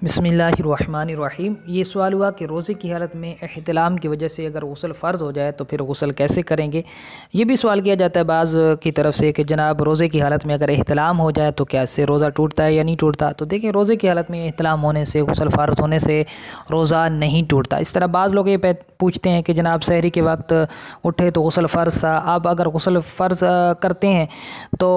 بسم اللہ الرحمن الرحیم۔ یہ سوال ہوا کہ روزے کی حالت میں احتلام کی وجہ سے اگر غسل فرض ہو جائے تو پھر غسل کیسے کریں گے۔ یہ بھی سوال کیا جاتا ہے بعض کی طرف سے کہ جناب روزے کی حالت میں اگر احتلام ہو جائے تو کیسے روزہ ٹوٹتا ہے یا نہیں ٹوٹتا۔ تو دیکھیں، روزے کی حالت میں احتلام ہونے سے، غسل فرض ہونے سے روزہ نہیں ٹوٹتا۔ اس طرح بعض لوگ یہ پوچھتے ہیں کہ جناب سحری کے وقت اٹھے تو غسل فرض تھا، اب اگر غسل فرض کرتے ہیں تو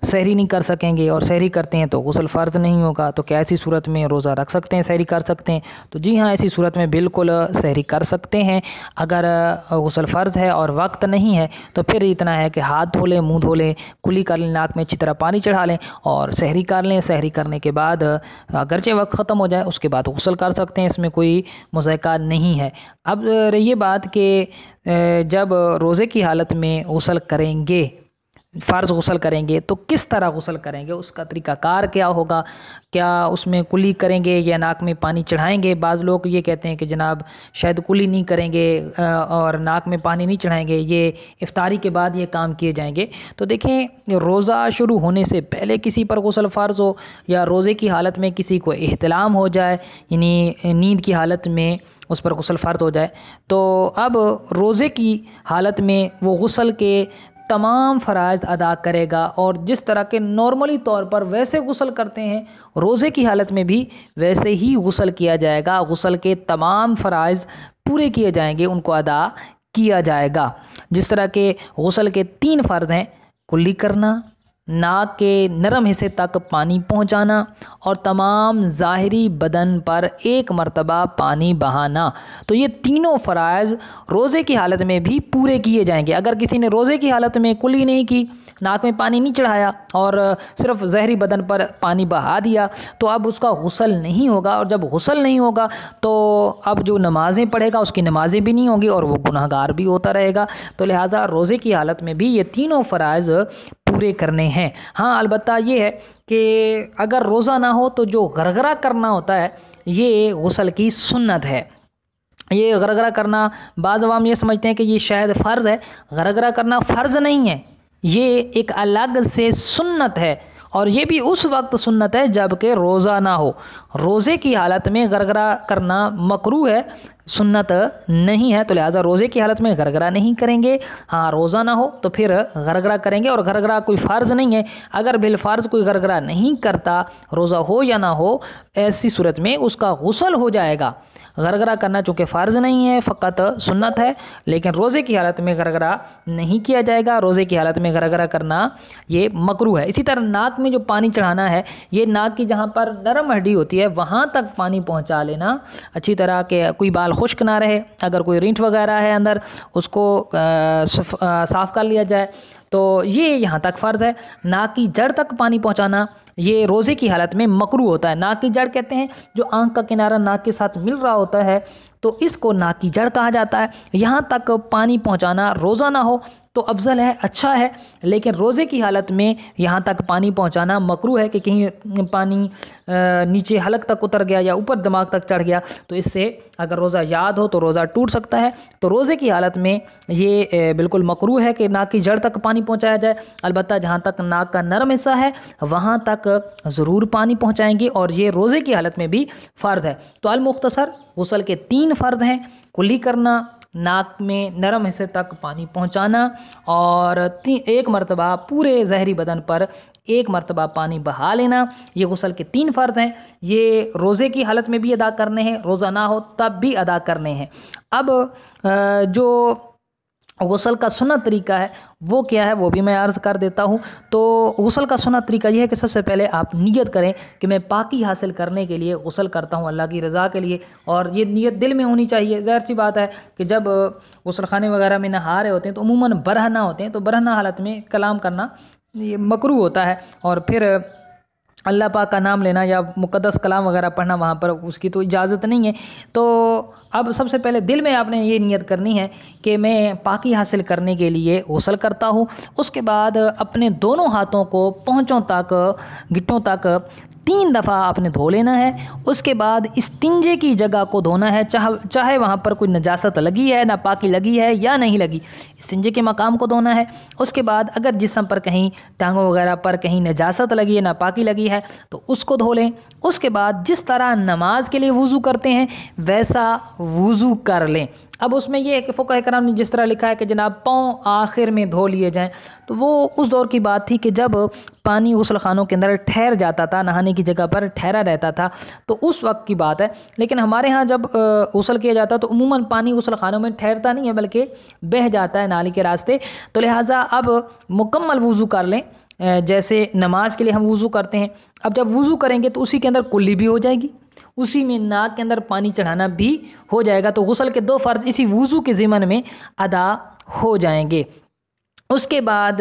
سحری نہیں کر سکیں گے، اور سحری کرتے ہیں تو غسل فرض نہیں ہوگا، تو کیا ایسی صورت میں روزہ رکھ سکتے ہیں، سحری کر سکتے ہیں؟ تو جی ہاں، ایسی صورت میں بالکل سحری کر سکتے ہیں۔ اگر غسل فرض ہے اور وقت نہیں ہے تو پھر اتنا ہے کہ ہاتھ دھو لیں، منہ دھو لیں، کلی کر لیں، ناک میں اچھی طرح پانی چڑھا لیں اور سحری کر لیں۔ سحری کرنے کے بعد اگرچہ وقت ختم ہو جائے اس کے بعد غسل کر سکتے ہیں، اس میں کوئی مضائقہ نہیں ہے۔ اب رہی بات کہ جب روزے کی حالت میں غسل کریں گے، فرض غسل کریں گے تو کس طرح غسل کریں گے، اس کا طریقہ کار کیا ہوگا؟ کیا اس میں کلی کریں گے یا ناک میں پانی چڑھائیں گے؟ بعض لوگ یہ کہتے ہیں کہ جناب شاید کلی نہیں کریں گے اور ناک میں پانی نہیں چڑھائیں گے، یہ افطاری کے بعد یہ کام کیے جائیں گے۔ تو دیکھیں، روزہ شروع ہونے سے پہلے کسی پر غسل فرض ہو یا روزے کی حالت میں کسی کو احتلام ہو جائے، یعنی نیند کی حالت میں اس پر غسل فرض ہو جائے، تو اب روزے کی حالت میں وہ غسل کے تمام فرائض ادا کرے گا، اور جس طرح کے نارملی طور پر ویسے غسل کرتے ہیں روزے کی حالت میں بھی ویسے ہی غسل کیا جائے گا۔ غسل کے تمام فرائض پورے کیے جائیں گے، ان کو ادا کیا جائے گا۔ جس طرح کے غسل کے 3 فرض ہیں: کلی کرنا، ناک کے نرم حصے تک پانی پہنچانا، اور تمام ظاہری بدن پر 1 مرتبہ پانی بہانا۔ تو یہ تینوں فرائض روزے کی حالت میں بھی پورے کیے جائیں گے۔ اگر کسی نے روزے کی حالت میں کلی نہیں کی، ناک میں پانی نہیں چڑھایا اور صرف ظاہری بدن پر پانی بہا دیا تو اب اس کا غسل نہیں ہوگا، اور جب غسل نہیں ہوگا تو اب جو نمازیں پڑھے گا اس کی نمازیں بھی نہیں ہوں گی اور وہ گناہ گار بھی ہوتا رہے گا۔ تو لہٰذا روزے کی حالت میں بھی یہ تینوں فرائض پورے کرنے ہیں۔ ہاں، البتہ یہ ہے کہ اگر روزہ نہ ہو تو جو غرغرہ کرنا ہوتا ہے یہ غسل کی سنت ہے۔ یہ غرغرہ کرنا بعض عوام یہ سمجھتے ہیں کہ یہ شاید فرض ہے۔ غرغرہ کرنا فرض نہیں ہے، یہ ایک الگ سے سنت ہے، اور یہ بھی اس وقت سنت ہے جب کہ روزہ نہ ہو۔ روزے کی حالت میں غرغرہ کرنا مکروہ ہے، سنت نہیں ہے، تو لہٰذا روزے کی حالت میں غرغرہ نہیں کریں گے۔ ہاں، روزہ نہ ہو تو پھر غرغرہ کریں گے، اور غرغرہ کوئی فرض نہیں ہے۔ اگر بالفرض کوئی غرغرہ نہیں کرتا، روزہ ہو یا نہ ہو، ایسی صورت میں اس کا غسل ہو جائے گا۔ غرغرہ کرنا چونکہ فرض نہیں ہے، فقط سنت ہے، لیکن روزے کی حالت میں غرغرہ نہیں کیا جائے گا۔ روزے کی حالت میں غرغرہ کرنا یہ مکروہ ہے۔ اسی طرح ناک میں جو پانی چڑھانا ہے، یہ ناک کی جہاں پر نرم ہڈی ہوتی ہے وہاں تک پانی پہنچا لینا، اچھی طرح کہ کوئی بال خشک نہ رہے، اگر کوئی رینٹ وغیرہ ہے اندر اس کو صاف کر لیا جائے، تو یہ یہاں تک فرض ہے۔ ناک کی جڑ تک پانی پہنچانا یہ روزے کی حالت میں مکروہ ہوتا ہے۔ ناک کی جڑ کہتے ہیں جو آنکھ کا کنارہ ناک کے ساتھ مل رہا ہوتا ہے، تو اس کو ناک کی جڑ کہا جاتا ہے۔ یہاں تک پانی پہنچانا روزہ نہ ہو تو افضل ہے، اچھا ہے، لیکن روزے کی حالت میں یہاں تک پانی پہنچانا مکروہ ہے کہ کہیں پانی نیچے حلق تک اتر گیا یا اوپر دماغ تک چڑھ گیا تو اس سے اگر روزہ یاد ہو تو روزہ ٹوٹ سکتا ہے۔ تو روزے کی حالت میں یہ بالکل مکروہ ہے کہ ناک کی جڑ تک پانی پہنچایا جائے، البتہ جہاں تک ناک کا نرم حصہ ہے وہاں تک ضرور پانی پہنچائیں گے، اور یہ روزے کی حالت میں بھی فرض ہے۔ تو المختصر غسل کے 3 فرض ہیں: کلی کرنا، ناک میں نرم حصے تک پانی پہنچانا، اور 1 مرتبہ پورے ظاہری بدن پر 1 مرتبہ پانی بہا لینا۔ یہ غسل کے 3 فرض ہیں، یہ روزے کی حالت میں بھی ادا کرنے ہیں، روزہ نہ ہو تب بھی ادا کرنے ہیں۔ اب جو غسل کا سنت طریقہ ہے وہ کیا ہے وہ بھی میں عرض کر دیتا ہوں۔ تو غسل کا سنت طریقہ یہ ہے کہ سب سے پہلے آپ نیت کریں کہ میں پاکی حاصل کرنے کے لیے غسل کرتا ہوں، اللہ کی رضا کے لیے، اور یہ نیت دل میں ہونی چاہیے۔ ظاہر سی بات ہے کہ جب غسل خانے وغیرہ میں نہا رہے ہوتے ہیں تو عموماً برہنہ ہوتے ہیں، تو برہنہ حالت میں کلام کرنا یہ مکروہ ہوتا ہے، اور پھر اللہ پاک کا نام لینا یا مقدس کلام وغیرہ پڑھنا وہاں پر اس کی تو اجازت نہیں ہے۔ تو اب سب سے پہلے دل میں آپ نے یہ نیت کرنی ہے کہ میں پاکی حاصل کرنے کے لیے غسل کرتا ہوں۔ اس کے بعد اپنے دونوں ہاتھوں کو پونچھوں تک، گھٹنوں تک 3 دفعہ آپ نے دھو لینا ہے۔ اس کے بعد استنجے کی جگہ کو دھونا ہے، چاہے وہاں پر کوئی نجاست لگی ہے، ناپاکی لگی ہے یا نہیں لگی، استنجے کے مقام کو دھونا ہے۔ اس کے بعد اگر جسم پر کہیں ٹانگوں وغیرہ پر کہیں نجاست لگی ہے، ناپاکی لگی ہے تو اس کو دھو لیں۔ اس کے بعد جس طرح نماز کے لیے وضو کرتے ہیں ویسا وضو کر لیں۔ اب اس میں یہ ہے کہ فقہاء کرام نے جس طرح لکھا ہے کہ جناب پاؤں آخر میں دھو لیے جائیں، تو وہ اس دور کی بات تھی کہ جب پانی غسل خانوں کے اندر ٹھہر جاتا تھا، نہانے کی جگہ پر ٹھہرا رہتا تھا، تو اس وقت کی بات ہے۔ لیکن ہمارے ہاں جب غسل کیا جاتا تو عموماً پانی غسل خانوں میں ٹھہرتا نہیں ہے بلکہ بہہ جاتا ہے نالی کے راستے، تو لہٰذا اب مکمل وضو کر لیں جیسے نماز کے لیے ہم وضو کرتے ہیں۔ اب جب وضو کریں گے تو اسی کے اندر کلی بھی ہو جائے گی، اسی میں ناک کے اندر پانی چڑھانا بھی ہو جائے گا، تو غسل کے 2 فرض اسی وضو کے ضمن میں ادا ہو جائیں گے۔ اس کے بعد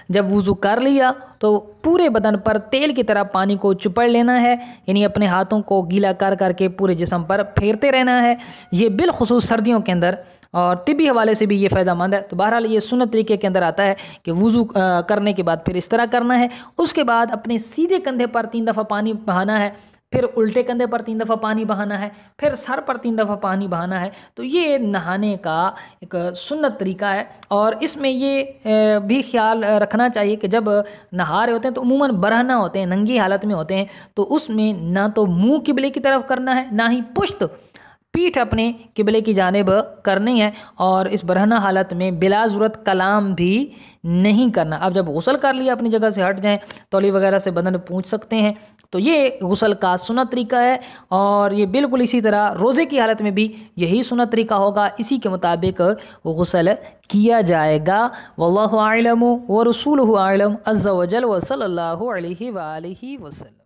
جب وضو کر لیا تو پورے بدن پر تیل کی طرح پانی کو چپڑ لینا ہے، یعنی اپنے ہاتھوں کو گیلا کر کر کے پورے جسم پر پھیرتے رہنا ہے۔ یہ بالخصوص سردیوں کے اندر اور طبی حوالے سے بھی یہ فائدہ مند ہے۔ تو بہرحال یہ سنت طریقے کے اندر آتا ہے کہ وضو کرنے کے بعد پھر اس طرح کرنا ہے۔ اس کے بعد اپنے سیدھے کندھے پر 3 دفعہ پانی بہانا ہے، پھر الٹے کندھے پر 3 دفعہ پانی بہانا ہے، پھر سر پر 3 دفعہ پانی بہانا ہے۔ تو یہ نہانے کا ایک سنت طریقہ ہے، اور اس میں یہ بھی خیال رکھنا چاہیے کہ جب نہا رہے ہوتے ہیں تو عموماً برہنہ ہوتے ہیں، ننگی حالت میں ہوتے ہیں، تو اس میں نہ تو منہ قبلے کی طرف کرنا ہے، نہ ہی پشت پیٹھ اپنے قبلے کی جانب کرنی ہے، اور اس برہنہ حالت میں بلا ضرورت کلام بھی نہیں کرنا۔ اب جب غسل کر لیا اپنی جگہ سے ہٹ جائیں، تولی وغیرہ سے بدن پونچھ سکتے ہیں۔ تو یہ غسل کا سنت طریقہ ہے، اور یہ بالکل اسی طرح روزے کی حالت میں بھی یہی سنت طریقہ ہوگا، اسی کے مطابق غسل کیا جائے گا۔ واللہ اعلم ورسولہ اعلم عز وجل، وصلی اللہ علیہ وآلہ وسلم۔